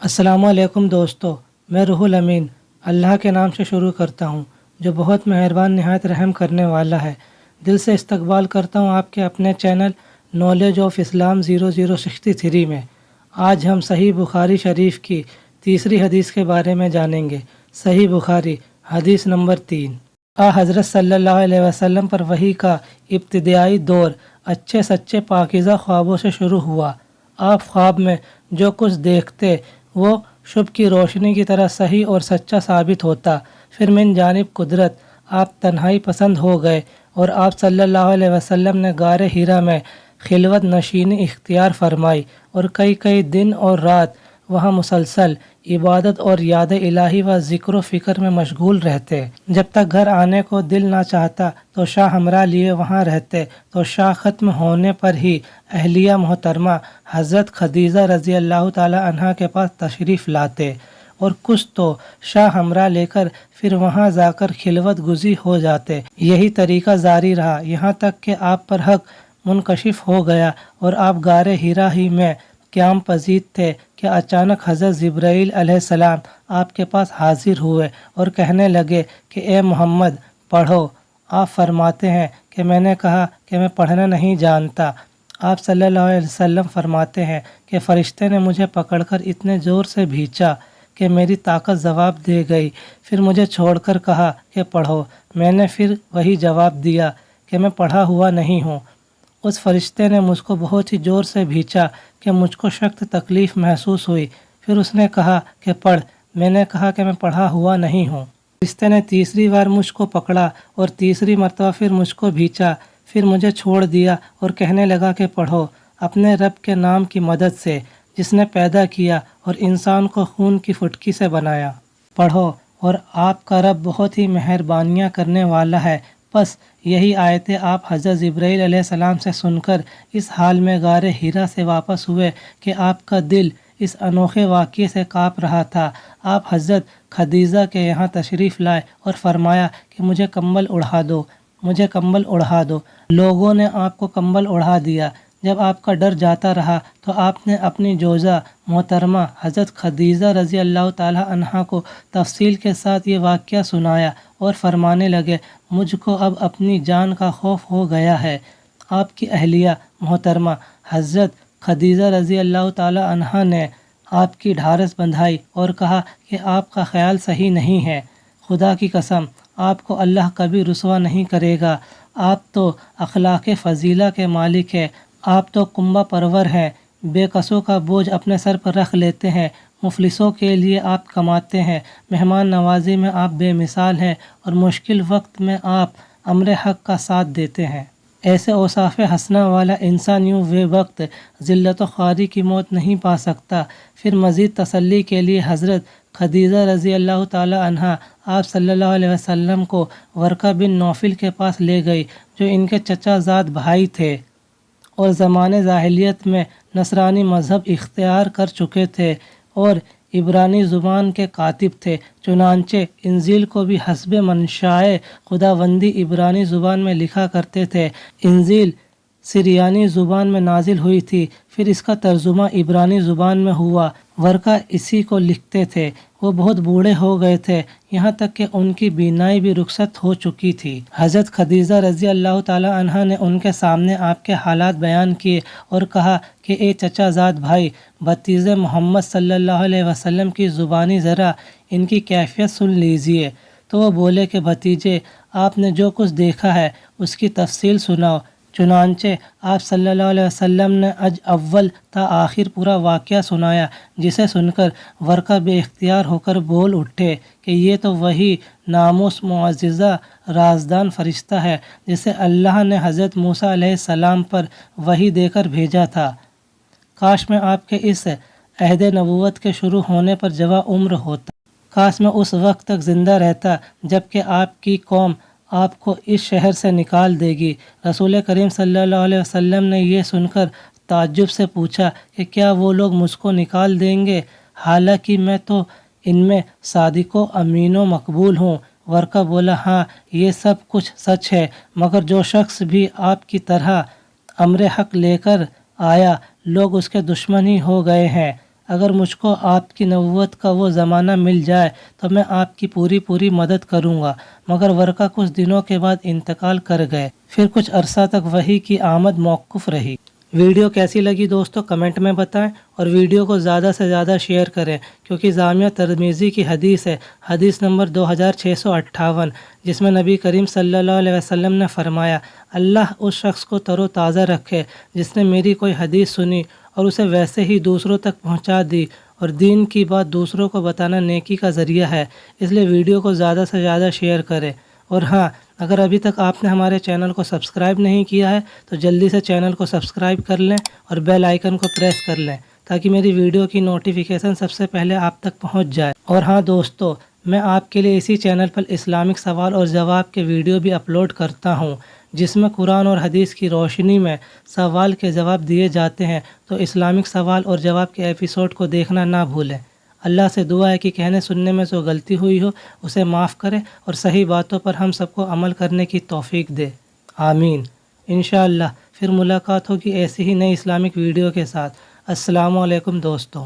السلام علیکم دوستو، میں روح الامین اللہ کے نام سے شروع کرتا ہوں جو بہت مہربان نہایت رحم کرنے والا ہے۔ دل سے استقبال کرتا ہوں آپ کے اپنے چینل نالج آف اسلام 0063 میں۔ آج ہم صحیح بخاری شریف کی تیسری حدیث کے بارے میں جانیں گے۔ صحیح بخاری حدیث نمبر 3۔ حضرت صلی اللہ علیہ وسلم پر وحی کا ابتدائی دور اچھے سچے پاکیزہ خوابوں سے شروع ہوا۔ آپ خواب میں جو کچھ دیکھتے وہ شب کی روشنی کی طرح صحیح اور سچا ثابت ہوتا۔ پھر من جانب قدرت آپ تنہائی پسند ہو گئے اور آپ صلی اللہ علیہ وسلم نے غار حرا میں خلوت نشینی اختیار فرمائی اور کئی دن اور رات وہاں مسلسل عبادت اور یاد الہی و ذکر و فکر میں مشغول رہتے۔ جب تک گھر آنے کو دل نہ چاہتا تو شاہ ہمراہ لیے وہاں رہتے، تو شاہ ختم ہونے پر ہی اہلیہ محترمہ حضرت خدیجہ رضی اللہ تعالی عنہا کے پاس تشریف لاتے اور کچھ تو شاہ ہمراہ لے کر پھر وہاں جا کر خلوت گزی ہو جاتے۔ یہی طریقہ جاری رہا یہاں تک کہ آپ پر حق منکشف ہو گیا اور آپ غار حرا ہی میں قیام پذیر تھے کہ اچانک حضرت جبرائیل علیہ السلام آپ کے پاس حاضر ہوئے اور کہنے لگے کہ اے محمد پڑھو۔ آپ فرماتے ہیں کہ میں نے کہا کہ میں پڑھنا نہیں جانتا۔ آپ صلی اللہ علیہ وسلم فرماتے ہیں کہ فرشتے نے مجھے پکڑ کر اتنے زور سے بھینچا کہ میری طاقت جواب دے گئی، پھر مجھے چھوڑ کر کہا کہ پڑھو۔ میں نے پھر وہی جواب دیا کہ میں پڑھا ہوا نہیں ہوں۔ اس فرشتے نے مجھ کو بہت ہی زور سے بھینچا کہ مجھ کو سخت تکلیف محسوس ہوئی، پھر اس نے کہا کہ پڑھ۔ میں نے کہا کہ میں پڑھا ہوا نہیں ہوں۔ فرشتے نے تیسری بار مجھ کو پکڑا اور تیسری مرتبہ پھر مجھ کو بھینچا، پھر مجھے چھوڑ دیا اور کہنے لگا کہ پڑھو اپنے رب کے نام کی مدد سے جس نے پیدا کیا اور انسان کو خون کی فٹکی سے بنایا۔ پڑھو اور آپ کا رب بہت ہی مہربانیاں کرنے والا ہے۔ بس یہی آیتیں آپ حضرت جبرائیل علیہ السلام سے سن کر اس حال میں غار حرا سے واپس ہوئے کہ آپ کا دل اس انوکھے واقعے سے کانپ رہا تھا۔ آپ حضرت خدیجہ کے یہاں تشریف لائے اور فرمایا کہ مجھے کمبل اڑا دو، مجھے کمبل اڑا دو۔ لوگوں نے آپ کو کمبل اڑا دیا۔ جب آپ کا ڈر جاتا رہا تو آپ نے اپنی جوزہ محترمہ حضرت خدیجہ رضی اللہ تعالی عنہا کو تفصیل کے ساتھ یہ واقعہ سنایا اور فرمانے لگے مجھ کو اب اپنی جان کا خوف ہو گیا ہے۔ آپ کی اہلیہ محترمہ حضرت خدیجہ رضی اللہ تعالی عنہا نے آپ کی ڈھارس بندھائی اور کہا کہ آپ کا خیال صحیح نہیں ہے، خدا کی قسم آپ کو اللہ کبھی رسوا نہیں کرے گا۔ آپ تو اخلاق فضیلہ کے مالک ہیں، آپ تو کنبہ پرور ہیں، بے کسوں کا بوجھ اپنے سر پر رکھ لیتے ہیں، مفلسوں کے لیے آپ کماتے ہیں، مہمان نوازی میں آپ بے مثال ہیں اور مشکل وقت میں آپ امر حق کا ساتھ دیتے ہیں۔ ایسے اوصاف حسنہ والا انسان یوں بے وقت ذلت و خواری کی موت نہیں پا سکتا۔ پھر مزید تسلی کے لیے حضرت خدیجہ رضی اللہ تعالی عنہا آپ صلی اللہ علیہ وسلم کو ورقہ بن نوفل کے پاس لے گئی جو ان کے چچا زاد بھائی تھے اور زمانے جاہلیت میں نصرانی مذہب اختیار کر چکے تھے اور عبرانی زبان کے کاتب تھے۔ چنانچہ انجیل کو بھی حسب منشائے خداوندی عبرانی زبان میں لکھا کرتے تھے۔ انجیل سریانی زبان میں نازل ہوئی تھی، پھر اس کا ترجمہ عبرانی زبان میں ہوا۔ ورقہ اسی کو لکھتے تھے۔ وہ بہت بوڑھے ہو گئے تھے، یہاں تک کہ ان کی بینائی بھی رخصت ہو چکی تھی۔ حضرت خدیجہ رضی اللہ تعالی عنہا نے ان کے سامنے آپ کے حالات بیان کیے اور کہا کہ اے چچا زاد بھائی، بھتیجے محمد صلی اللہ علیہ وسلم کی زبانی ذرا ان کی کیفیت سن لیجئے۔ تو وہ بولے کہ بھتیجے آپ نے جو کچھ دیکھا ہے اس کی تفصیل سناؤ۔ چنانچہ آپ صلی اللہ علیہ وسلم نے از اول تا آخر پورا واقعہ سنایا، جسے سن کر ورقہ بے اختیار ہو کر بول اٹھے کہ یہ تو وہی ناموس معززہ رازدان فرشتہ ہے جسے اللہ نے حضرت موسیٰ علیہ السلام پر وحی دے کر بھیجا تھا۔ کاش میں آپ کے اس عہد نبوت کے شروع ہونے پر جواں عمر ہوتا، کاش میں اس وقت تک زندہ رہتا جب کہ آپ کی قوم آپ کو اس شہر سے نکال دے گی۔ رسول کریم صلی اللہ علیہ وسلم نے یہ سن کر تعجب سے پوچھا کہ کیا وہ لوگ مجھ کو نکال دیں گے حالانکہ میں تو ان میں صادق و امین و مقبول ہوں؟ ورقہ بولا ہاں یہ سب کچھ سچ ہے، مگر جو شخص بھی آپ کی طرح امر حق لے کر آیا لوگ اس کے دشمن ہی ہو گئے ہیں۔ اگر مجھ کو آپ کی نبوت کا وہ زمانہ مل جائے تو میں آپ کی پوری مدد کروں گا، مگر ورقہ کچھ دنوں کے بعد انتقال کر گئے۔ پھر کچھ عرصہ تک وحی کی آمد موقوف رہی۔ ویڈیو کیسی لگی دوستو کمنٹ میں بتائیں، اور ویڈیو کو زیادہ سے زیادہ شیئر کریں، کیونکہ جامعہ ترمذی کی حدیث ہے، حدیث نمبر 2658، جس میں نبی کریم صلی اللہ علیہ وسلم نے فرمایا، اللہ اس شخص کو تر و تازہ رکھے جس نے میری کوئی حدیث سنی اور اسے ویسے ہی دوسروں تک پہنچا دی، اور دین کی بات دوسروں کو بتانا نیکی کا ذریعہ ہے، اس لیے ویڈیو کو زیادہ سے زیادہ شیئر کریں۔ اور ہاں، اگر ابھی تک آپ نے ہمارے چینل کو سبسکرائب نہیں کیا ہے تو جلدی سے چینل کو سبسکرائب کر لیں اور بیل آئیکن کو پریس کر لیں تاکہ میری ویڈیو کی نوٹیفیکیشن سب سے پہلے آپ تک پہنچ جائے۔ اور ہاں دوستو، میں آپ کے لیے اسی چینل پر اسلامک سوال اور جواب کے ویڈیو بھی اپلوڈ کرتا ہوں، جس میں قرآن اور حدیث کی روشنی میں سوال کے جواب دیے جاتے ہیں، تو اسلامک سوال اور جواب کے ایپیسوڈ کو دیکھنا نہ بھولیں۔ اللہ سے دعا ہے کہ کہنے سننے میں جو غلطی ہوئی ہو اسے معاف کرے اور صحیح باتوں پر ہم سب کو عمل کرنے کی توفیق دے، آمین۔ انشاءاللہ پھر ملاقات ہوگی ایسی ہی نئی اسلامک ویڈیو کے ساتھ۔ السلام علیکم دوستو۔